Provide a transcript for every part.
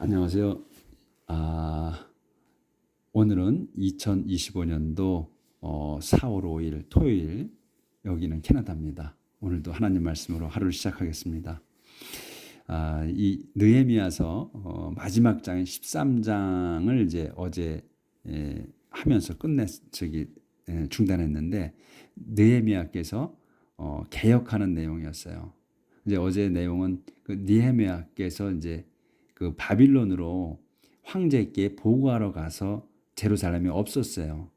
안녕하세요. 오늘은 2025년도 4월 5일 토요일, 여기는 캐나다입니다. 오늘도 하나님 말씀으로 하루를 시작하겠습니다. 이 느헤미야서 마지막 장인 13장을 이제 어제 하면서 중단했는데, 느헤미야께서 개혁하는 내용이었어요. 이제 어제 내용은 그 느헤미야께서 이제 그 바빌론으로 황제께 보고하러 가서 제루살렘에 없었어요.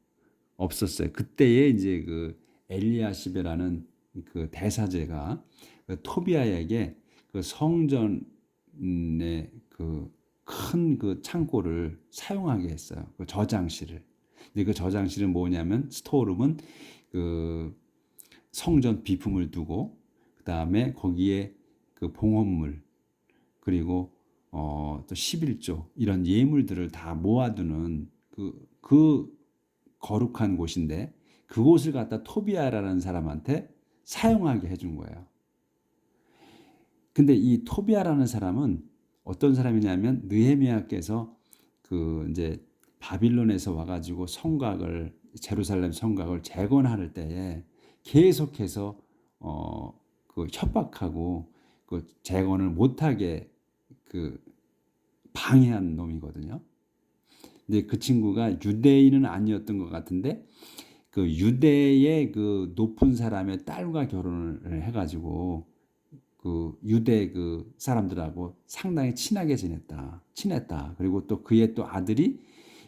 그때에 이제 그 엘리야시베라는 그 대사제가 그 토비아에게 그 성전의 그 큰 그 창고를 사용하게 했어요. 그 저장실을. 근데 그 저장실은 뭐냐면, 스토어룸은 그 성전 비품을 두고, 그 다음에 거기에 그 봉헌물, 그리고 또 11조 이런 예물들을 다 모아두는 그 거룩한 곳인데, 그곳을 갖다 토비아라는 사람한테 사용하게 해준 거예요. 근데 이 토비아라는 사람은 어떤 사람이냐면, 느헤미야께서 그 이제 바빌론에서 와가지고 제루살렘 성곽을 재건할 때에 계속해서 그 협박하고 그 재건을 못하게 그 방해한 놈이거든요. 근데 그 친구가 유대인은 아니었던 것 같은데, 그 유대의 그 높은 사람의 딸과 결혼을 해가지고 그 유대 그 사람들하고 상당히 친했다. 그리고 또 그의 또 아들이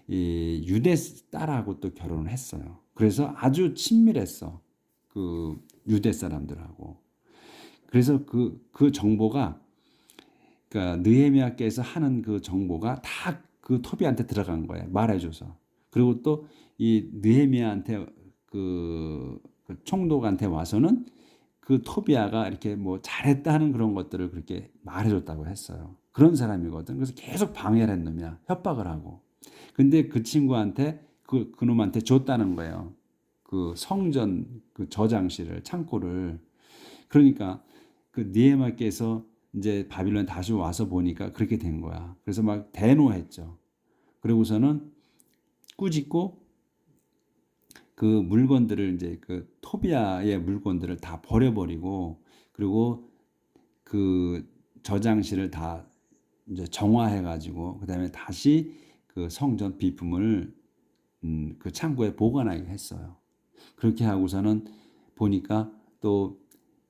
이 유대 딸하고 또 결혼을 했어요. 그래서 아주 친밀했어. 그 유대 사람들하고. 그래서 그 정보가, 그러니까 느헤미야께서 하는 그 정보가 다 그 토비한테 들어간 거예요. 말해줘서. 그리고 또 이 느헤미야한테 그 총독한테 와서는 그 토비아가 이렇게 뭐 잘했다 하는 그런 것들을 그렇게 말해줬다고 했어요. 그런 사람이거든. 그래서 계속 방해를 한 놈이야. 협박을 하고. 근데 그 친구한테 그놈한테 줬다는 거예요. 그 성전 그 저장실을, 창고를. 그러니까 그 느헤미야께서 이제 바빌론에 다시 와서 보니까 그렇게 된 거야. 그래서 막 대노했죠. 그리고서는 꾸짖고 그 물건들을, 이제 그 토비아의 물건들을 다 버려버리고, 그리고 그 저장실을 다 이제 정화해가지고, 그 다음에 다시 그 성전 비품을 그 창고에 보관하게 했어요. 그렇게 하고서는 보니까 또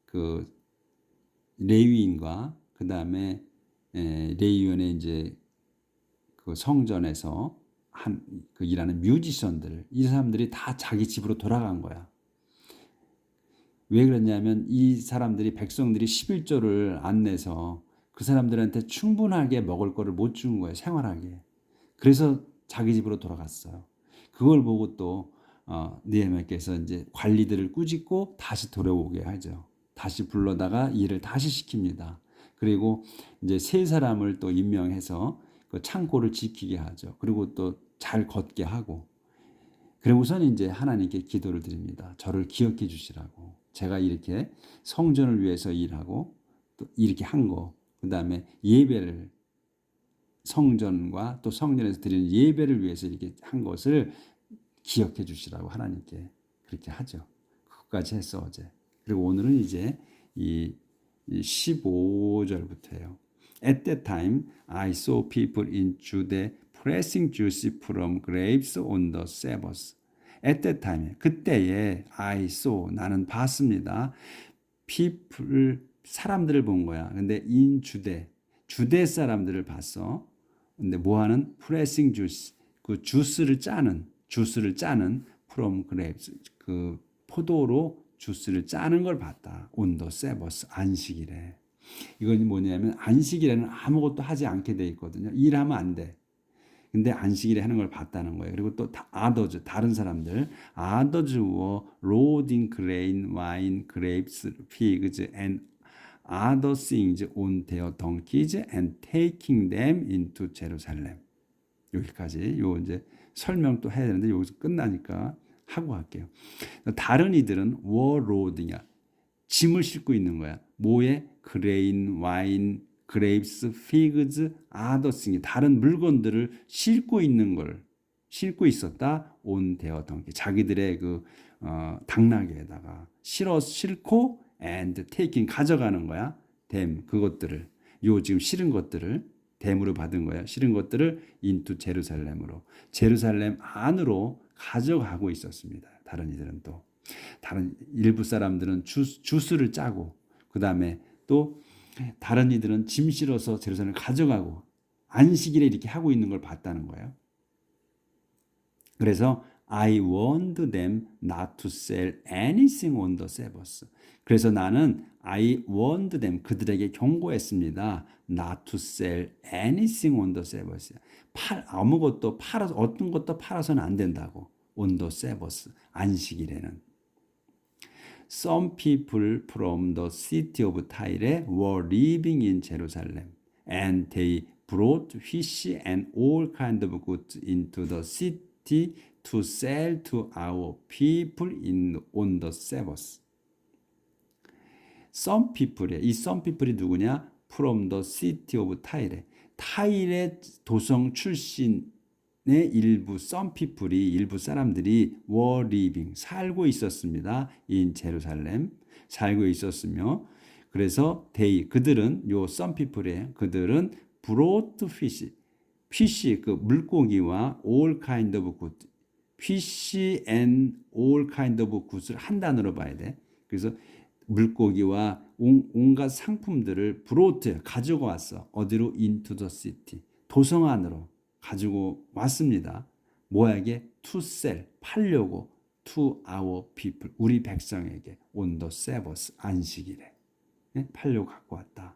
그 레위인과 그 다음에 레위원의 이제 그 성전에서 그 일하는 뮤지션들, 이 사람들이 다 자기 집으로 돌아간 거야. 왜 그랬냐면, 이 사람들이, 백성들이 11조를 안 내서 그 사람들한테 충분하게 먹을 거를 못 준 거예요, 생활하게. 그래서 자기 집으로 돌아갔어요. 그걸 보고 또 느헤미야께서 이제 관리들을 꾸짖고 다시 돌아오게 하죠. 다시 불러다가 일을 다시 시킵니다. 그리고 이제 세 사람을 또 임명해서 그 창고를 지키게 하죠. 그리고 또 잘 걷게 하고, 그리고선 이제 하나님께 기도를 드립니다. 저를 기억해 주시라고. 제가 이렇게 성전을 위해서 일하고 또 이렇게 한 거, 그 다음에 예배를, 성전과 또 성전에서 드리는 예배를 위해서 이렇게 한 것을 기억해 주시라고 하나님께 그렇게 하죠. 그것까지 했어 어제. 그리고 오늘은 이제 이 15절부터예요. At that time, I saw people in Judea pressing juice from grapes on the Sabbath. At that time, 그때에 I saw, 나는 봤습니다. people, 사람들을 본 거야. 근데 in 주대 사람들을 봤어. 근데 뭐하는? pressing juice, 그 주스를 짜는 from grapes, 그 포도로 주스를 짜는 걸 봤다. on the Sabbath, 안식일에. 이건 뭐냐면, 안식일에는 아무것도 하지 않게 돼 있거든요. 일하면 안 돼. 근데 안식일에 하는 걸 봤다는 거예요. 그리고 또 others, 다른 사람들, others were loading grain, wine, grapes, figs, and other things on their donkeys and taking them into Jerusalem. 여기까지. 요 이제 설명 또 해야 되는데 여기서 끝나니까 하고 할게요. 다른 이들은 were loading이야. 짐을 싣고 있는 거야. 뭐에? 그레인, 와인, grapes, figs, other things 다른 물건들을 싣고 있었다. on their donkey 자기들의 그 당나귀에다가 싣고 and taking 가져가는 거야. them 그것들을 요 지금 실은 것들을 댐으로 받은 거야. 실은 것들을 into 제루살렘으로 제루살렘 안으로 가져가고 있었습니다. 다른 이들은 또 다른 일부 사람들은 주스를 짜고 그 다음에 또 다른 이들은 짐 실어서 제루살렘을 가져가고 안식일에 이렇게 하고 있는 걸 봤다는 거예요. 그래서 I warned them not to sell anything on the Sabbath. 그래서 나는 I warned them 그들에게 경고했습니다. Not to sell anything on the Sabbath. 아무것도 팔아서 어떤 것도 팔아서는 안 된다고. On the Sabbath 안식일에는. Some people from the city of Tyre were living in Jerusalem, and they brought fish and all kinds of goods into the city to sell to our people on the Sabbath. Some people이야. 이 some people이 누구냐? From the city of Tyre. 타일의 도성 출신의 일부 some people이 일부 사람들이 were living 살고 있었습니다. in 제루살렘 살고 있었으며 그래서 그들은 요 some people의 그들은 brought fish 그 물고기와 all kind of good fish and all kind of goods를 한 단어로 봐야 돼. 그래서 물고기와 온갖 상품들을 brought 가지고 왔어. 어디로? into the city 도성 안으로 가지고 왔습니다. 뭐에게? to sell 팔려고 to our people 우리 백성에게 on the Sabbath 안식일에 팔려고 갖고 왔다.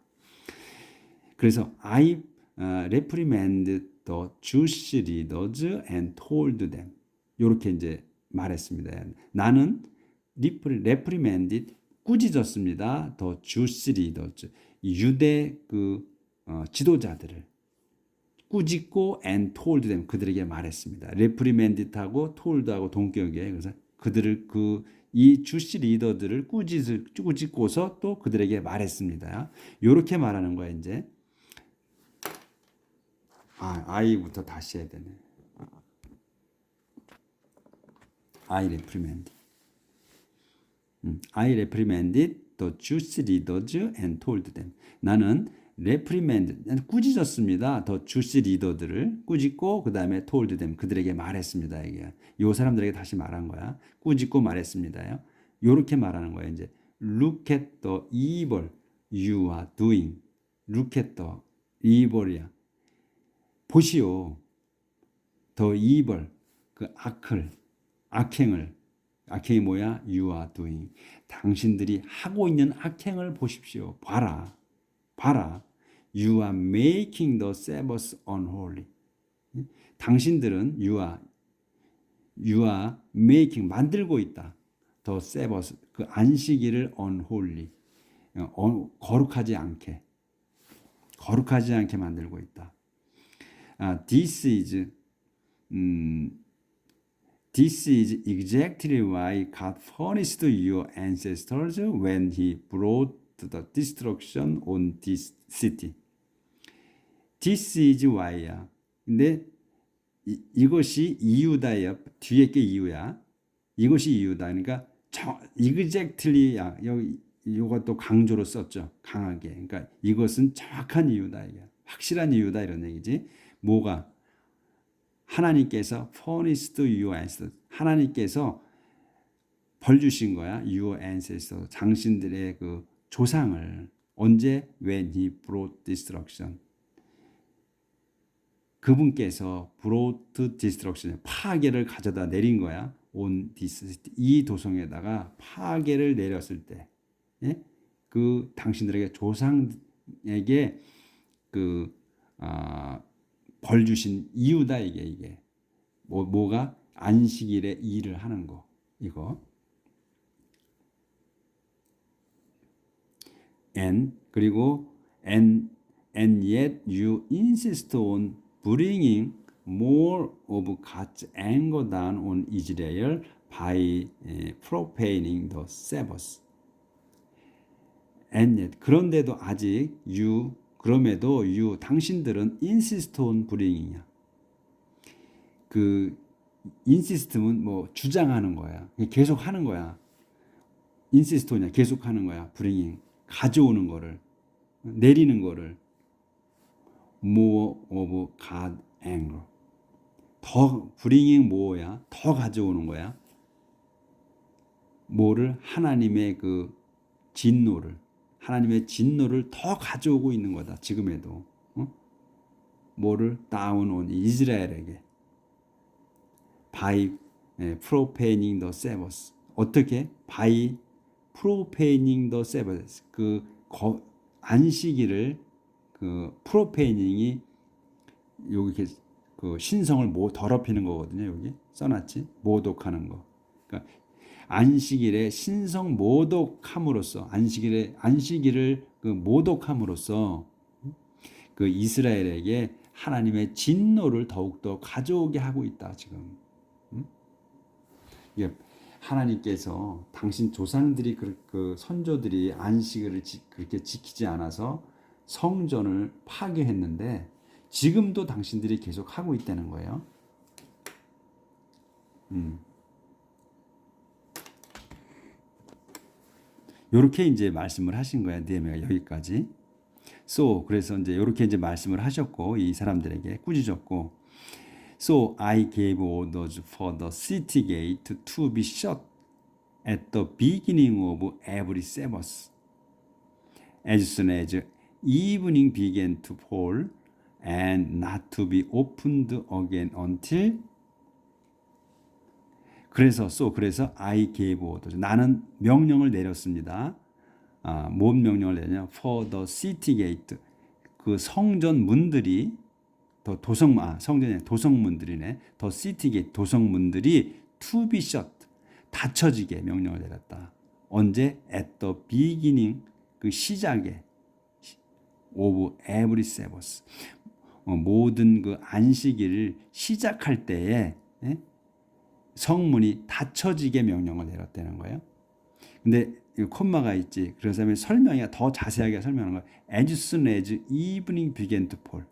그래서 I reprimanded the Jewish leaders and told them 이렇게 이제 말했습니다. 나는 reprimanded 꾸짖었습니다. The Jewish leaders 유대 그 지도자들을 꾸짖고 and told them 그들에게 말했습니다. reprimanded하고 told하고 동격이에요. 그래서 그들을 이 주시 리더들을 꾸짖고서 또 그들에게 말했습니다. 이렇게 말하는 거야 이제. I부터 다시 해야 되네. I reprimanded. I reprimanded the Jewish leaders and told them. 나는 reprimand 꾸짖었습니다. 더 주시 리더들을 꾸짖고 그 다음에 told them 그들에게 말했습니다. 이게 요 사람들에게 다시 말한 거야. 꾸짖고 말했습니다요. 요렇게 말하는 거야. 이제 look at the evil you are doing. look at the evil이야. 보시오. the evil 그 악행이 뭐야? You are doing. 당신들이 하고 있는 악행을 보십시오. 봐라. You are making the Sabbath unholy. 당신들은 you are making 만들고 있다. The Sabbath 그 안식일을 unholy 거룩하지 않게 만들고 있다. This is exactly why God punished your ancestors when He brought the destruction on this city. This is why야. 근데 이것이 이유다야. 뒤에 게 이유야. 이것이 이유다. 그러니까 exactly야. 여기 이것도 강조로 썼죠. 강하게. 그러니까 이것은 정확한 이유다. 이게. 확실한 이유다 이런 얘기지. 뭐가? 하나님께서 punished your ancestors. 하나님께서 벌 주신 거야. Your ancestors. 당신들의 그 조상을 언제? When he brought destruction. 그분께서 brought destruction. 파괴를 가져다 내린 거야. on this city. 이 도성에다가 파괴를 내렸을 때. 예? 그 당신들에게 조상에게 벌 주신 이유다 이게 뭐가 안식일에 일을 하는 거 이거 그리고 and yet you insist on bringing more of God's anger down on Israel by profaning the Sabbath. And yet 그런데도 아직 그럼에도 당신들은 insist on bringing이야. 그 insist는 뭐 주장하는 거야. 계속 하는 거야. insist on이야. 계속 하는 거야. bringing. 가져오는 거를. 내리는 거를. more of God anger. 더 bringing more야. 더 가져오는 거야. 뭐를? 하나님의 그 진노를. 하나님의 진노를 더 가져오고 있는 거다. 지금에도. 뭐를? down on 이스라엘에게. by profaning the Sabbath. 어떻게? by profaning the Sabbath. 그 안식일을 그 profaning이 여기 그 신성을 더럽히는 거거든요. 여기 써놨지. 모독하는 거. 그러니까 안식일에 신성 모독함으로써 안식일을 그 모독함으로써 그 이스라엘에게 하나님의 진노를 더욱더 가져오게 하고 있다. 지금. 이게 하나님께서 당신 조상들이 그 선조들이 안식일을 그렇게 지키지 않아서 성전을 파괴했는데 지금도 당신들이 계속 하고 있다는 거예요. 요렇게 이제 말씀을 하신 거야. 느헤미야가 여기까지. 그래서 이제 요렇게 이제 말씀을 하셨고 이 사람들에게 꾸짖었고 So I gave orders for the city gate to be shut at the beginning of every Sabbath. As soon as evening began to fall and not to be opened again until 그래서 I gave orders. 나는 명령을 내렸습니다. 뭔 명령을 내냐? For the city gate. 그 성전 문들이 도성문들이네. The city gate 도성문들이 to be shut. 닫혀지게 명령을 내렸다. 언제? At the beginning. 그 시작에 of every Sabbath. 모든 그 안식일을 시작할 때에 성문이 닫혀지게 명령을 내렸다는 거예요. 근데 콤마가 있지. 그래서 설명이 더 자세하게 설명하는 거예요. As soon as evening began to fall.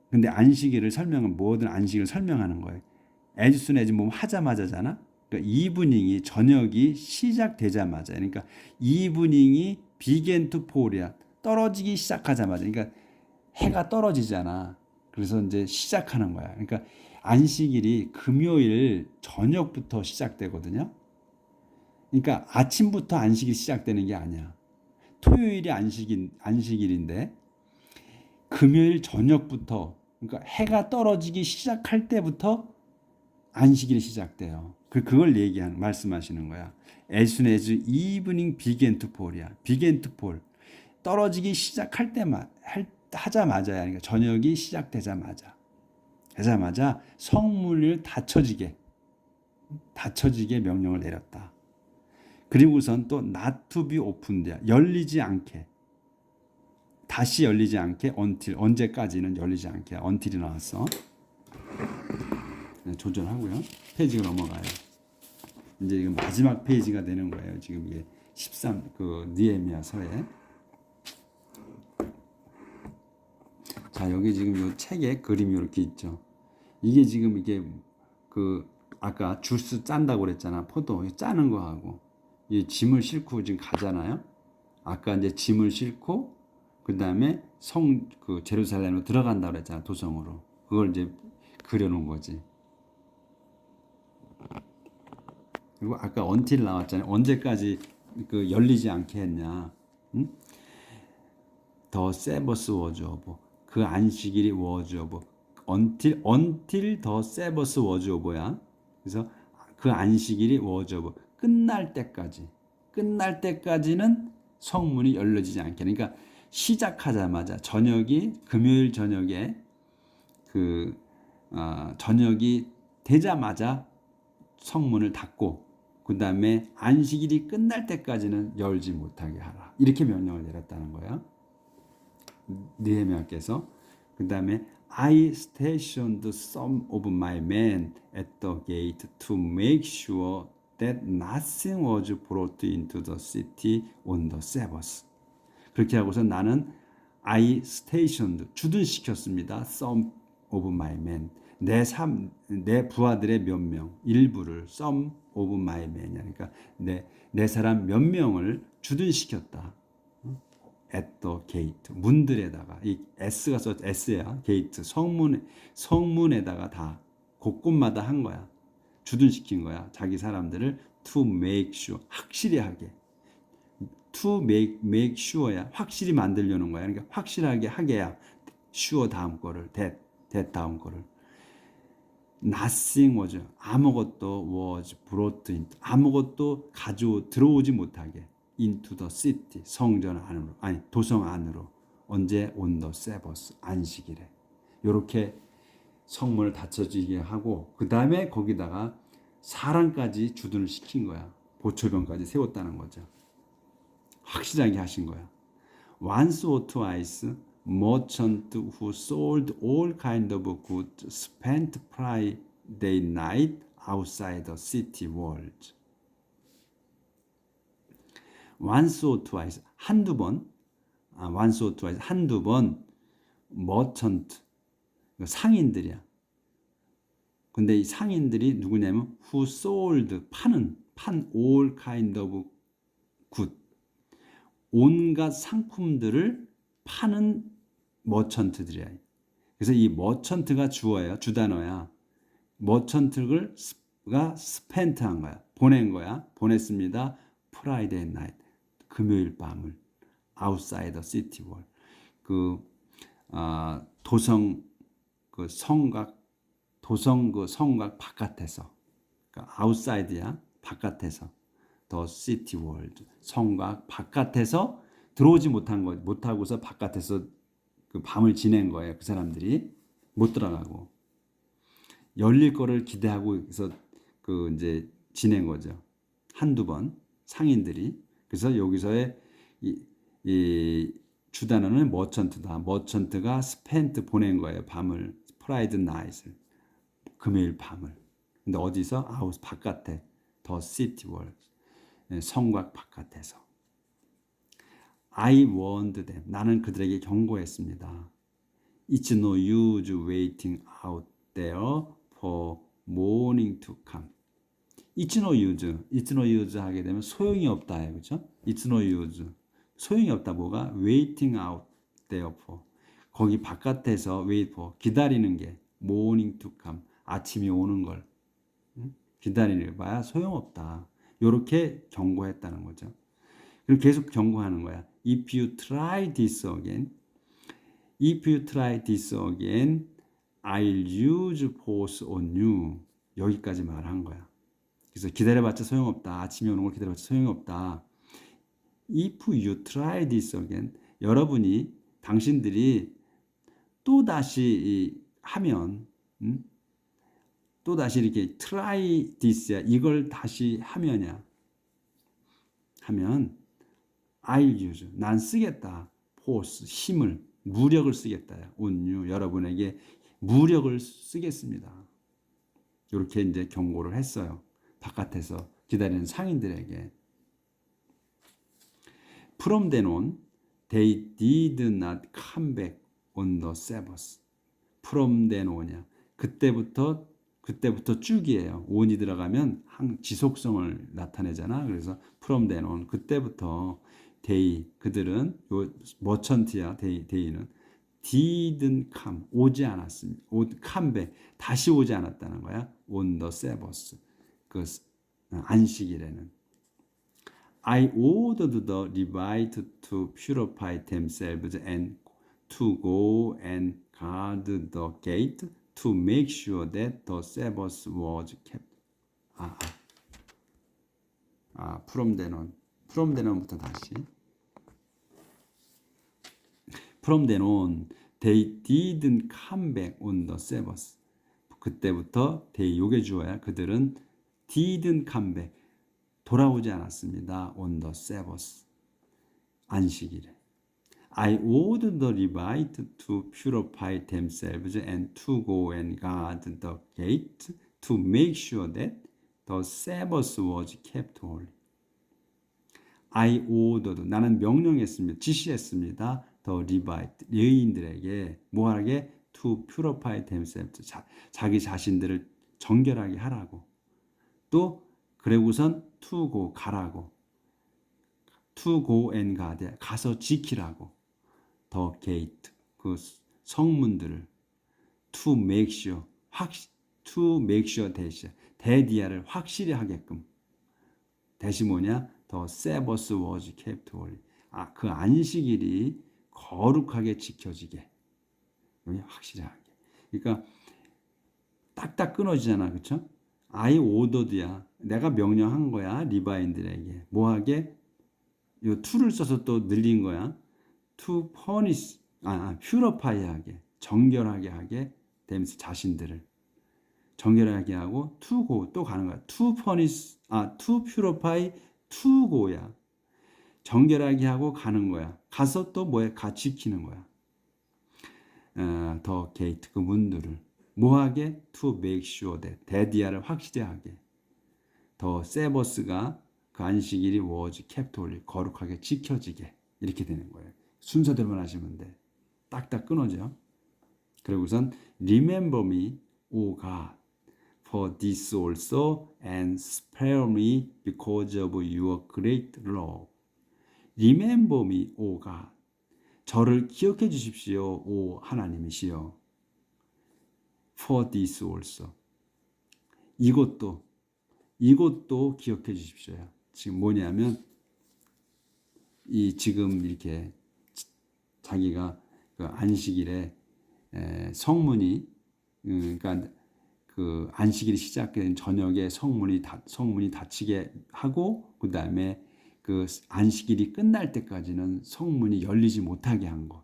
근데 안식일을 모든 안식일을 설명하는 거예요. As soon as 뭐 하자마자잖아. 그러니까 evening이 저녁이 시작되자마자. 그러니까 evening이 began to fall이야. 떨어지기 시작하자마자. 그러니까 해가 떨어지잖아. 그래서 이제 시작하는 거야. 그러니까 안식일이 금요일 저녁부터 시작되거든요. 그러니까 아침부터 안식일이 시작되는 게 아니야. 토요일이 안식일인데 금요일 저녁부터 그러니까 해가 떨어지기 시작할 때부터 안식일이 시작돼요. 그걸 말씀하시는 거야. As soon as evening began to fall이야. began to fall. 떨어지기 시작할 때만 하자마자야. 그러니까 저녁이 시작되자마자 성문을 닫혀지게 명령을 내렸다. 그리고선 또 not to be opened야. 열리지 않게. 다시 열리지 않게 until 언제까지는 열리지 않게 until이 나왔어. 네, 조절하고요. 페이지가 넘어가요. 이제 이거 마지막 페이지가 되는 거예요. 지금 이게 13 그 느헤미야서에. 자, 여기 지금 이 책에 그림이 이렇게 있죠. 이게 지금 이게 그 아까 주스 짠다고 그랬잖아. 포도 짜는 거하고 이 짐을 싣고 지금 가잖아요. 아까 이제 짐을 싣고 그다음에 그 제루살렘으로 들어간다고 그랬잖아. 도성으로. 그걸 이제 그려놓은 거지. 그리고 아까 언틸 나왔잖아요. 언제까지 그 열리지 않게 했냐? 응? 더 세버스 워즈 오브. 그 안식일이 워즈 오브. until the Sabbath was over야. 그래서 그 안식일이 was over. 끝날 때까지는 성문이 열려지지 않게. 그러니까 시작하자마자 금요일 저녁에 저녁이 되자마자 성문을 닫고 그 다음에 안식일이 끝날 때까지는 열지 못하게 하라. 이렇게 명령을 내렸다는 거야. 느헤미야께서. 그 다음에 I stationed some of my men at the gate to make sure that nothing was brought into the city on the Sabbath. 그렇게 하고서 나는 I stationed 주둔시켰습니다. some of my men 내 부하들의 몇 명 일부를 some of my men 그러니까 내 사람 몇 명을 주둔시켰다. at the gate 문들에다가 이 s가 써 s야 게이트 성문에다가 다 곳곳마다 한 거야. 주둔시킨 거야. 자기 사람들을 to make sure 확실히 하게 to make sure야 확실히 만들려는 거야. 그러니까 확실하게 하게야 sure 다음 거를 that 다음 거를 nothing was 아무것도 was brought in 아무것도 들어오지 못하게 into the city 성전 안으로 아니 도성 안으로 언제 on the Sabbath 안식일에 이렇게 성문을 닫혀지게 하고 그 다음에 거기다가 사람까지 주둔을 시킨 거야. 보초병까지 세웠다는 거죠. 확실하게 하신 거야. Once or twice, merchant who sold all kind of goods spent Friday night outside the city walls. Once or twice, 한두 번, 한두 번, merchant, 상인들이야. 근데 이 상인들이 누구냐면 who sold, 판 all kind of good. 온갖 상품들을 파는 머천트들이야. 그래서 이 머천트가 주어예요. 주단어야. 머천트가 스펜트한 거야. 보낸 거야. 보냈습니다. Friday night. 금요일 밤을 outside the city wall. 도성 성곽 바깥에서. 그러니까 outside야. 바깥에서. 더 시티 월드 성곽 바깥에서 들어오지 못하고서 바깥에서 그 밤을 지낸 거예요. 그 사람들이 못 들어가고 열릴 거를 기대하고 그래서 이제 지낸 거죠. 한두 번 상인들이 그래서 여기서의 이 주단어는 머천트다. 머천트가 스펜트 보낸 거예요. 밤을 프라이드 나잇을 금요일 밤을. 근데 어디서 아웃 바깥에 더 시티 월드 성곽 바깥에서 I warned them. 나는 그들에게 경고했습니다. It's no use waiting out there for morning to come. It's no use 하게 되면 소용이 없다. 그렇죠? It's no use. 소용이 없다. 뭐가? Waiting out there for. 거기 바깥에서 wait for. 기다리는 게 morning to come. 아침이 오는 걸. 기다리는 거야. 소용없다. 이렇게 경고했다는 거죠. 그리고 계속 경고하는 거야. If you try this again, I'll use force on you. 여기까지 말한 거야. 그래서 기다려봤자 소용없다. 아침이 오는 걸 기다려봤자 소용이 없다. If you try this again, 당신들이 또 다시 하면, 또 다시 이렇게 try this야 이걸 다시 하면 I'll use 난 쓰겠다 force 힘을 무력을 쓰겠다 on you 여러분에게 무력을 쓰겠습니다. 이렇게 이제 경고를 했어요. 바깥에서 기다리는 상인들에게. From then on they did not come back on the Sabbath. From then on이야. 그때부터 쭉이에요. on이 들어가면 지속성을 나타내잖아. 그래서 from then on 그때부터 그들은 머천트야. 데이는 didn't come 오지 않았습니다. come back 다시 오지 않았다는 거야. on the Sabbath 그 안식일에는 I ordered the Levites to purify themselves and to go and guard the gate to make sure that the Sabbath was kept. from then on부터 다시. From then on, they didn't come back on the Sabbath. 그때부터 they 요게 주어야. 그들은 didn't come back 돌아오지 않았습니다. on the Sabbath 안식일에. I ordered the Levites to purify themselves and to go and guard the gate to make sure that the Sabbath was kept holy. I ordered. 나는 명령했습니다. 지시했습니다. The Levite. 레위인들에게 뭐하게? To purify themselves. 자기 자신들을 정결하게 하라고. 또 그리고선 to go 가라고. to go and guard. 가서 지키라고. The gate. 그 성문들을 to make sure. to make sure 대디아를 확실히 하게끔. 대시 뭐냐? The Sabbath was kept holy. 그 안식일이 거룩하게 지켜지게. 확실히 하게. 그러니까 딱딱 끊어지잖아. 그렇죠? I ordered야. 내가 명령한 거야. 리바인들에게. 뭐하게? 요 to를 써서 또 늘린 거야. To punish. purify 하게. 정결하게 하게 되면서 자신들을 정결하게 하고 to go 또 가는 거야. to punish to purify to go야. 정결하게 하고 가는 거야. 가서 또 뭐야? 가 지키는 거야. 더 게이트 그 문들을 뭐하게? to make sure that 대디아를 확실히 하게. 더 세버스가 그 안식일이 was kept holy 거룩하게 지켜지게 이렇게 되는 거예요. 순서대로만 하시면 돼. 딱딱 끊어져. 그리고선 remember me, O God, for this also and spare me because of your great love. Remember me, O God. 저를 기억해 주십시오, 오 하나님이시여. For this also. 이것도 기억해 주십시오. 지금 뭐냐면 이 지금 이렇게 자기가 그 안식일에 성문이 그러니까 그 안식일이 시작된 저녁에 성문이 닫히게 하고 그 다음에 그 안식일이 끝날 때까지는 성문이 열리지 못하게 한 것.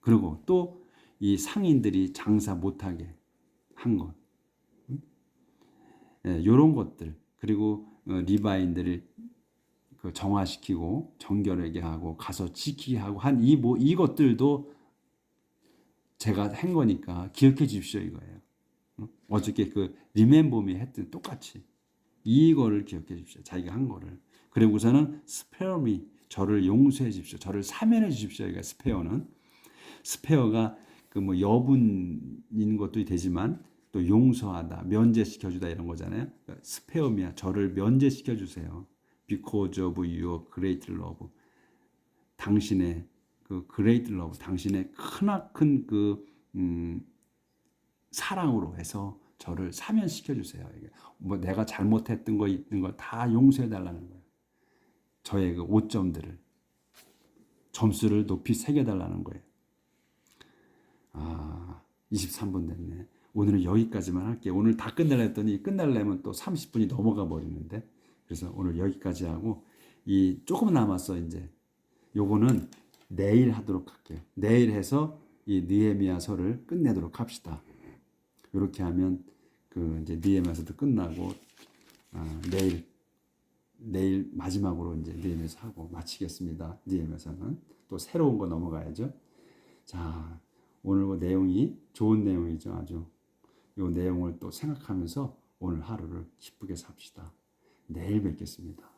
그리고 또 이 상인들이 장사 못하게 한 것. 이런 것들. 그리고 리바인들을 그 정화시키고 정결하게 하고 가서 지키게 하고 한 이것들도 제가 한 거니까 기억해 주십시오 이거예요. 어저께 그 리멤버미 했던 똑같이 이거를 기억해 주십시오. 자기가 한 거를. 그리고서는 스페어미 저를 용서해 주십시오. 저를 사면해 주십시오. 그러니까 스페어가 그 뭐 여분인 것도 되지만 또 용서하다, 면제시켜 주다 이런 거잖아요. 그러니까 스페어미야. 저를 면제시켜 주세요. Because of your great love. 당신의 그 great love, 당신의 크나큰 그 사랑으로 해서 저를 사면시켜 주세요. 이게 뭐 내가 잘못했던 거 있는 거 다 용서해 달라는 거예요. 저의 그 오점들을 점수를 높이 새겨 달라는 거예요. 23분 됐네. 오늘은 여기까지만 할게요. 오늘 다 끝내려 했더니 끝내려면 또 30분이 넘어가 버리는데 그래서 오늘 여기까지 하고 이 조금 남았어 이제. 요거는 내일 하도록 할게요. 내일 해서 이 느헤미야서를 끝내도록 합시다. 이렇게 하면 그 이제 느헤미야서도 끝나고 내일 마지막으로 이제 느헤미야서 하고 마치겠습니다. 느헤미야서는 또 새로운 거 넘어가야죠. 자, 오늘 그 내용이 좋은 내용이죠. 아주 이 내용을 또 생각하면서 오늘 하루를 기쁘게 삽시다. 내일 뵙겠습니다.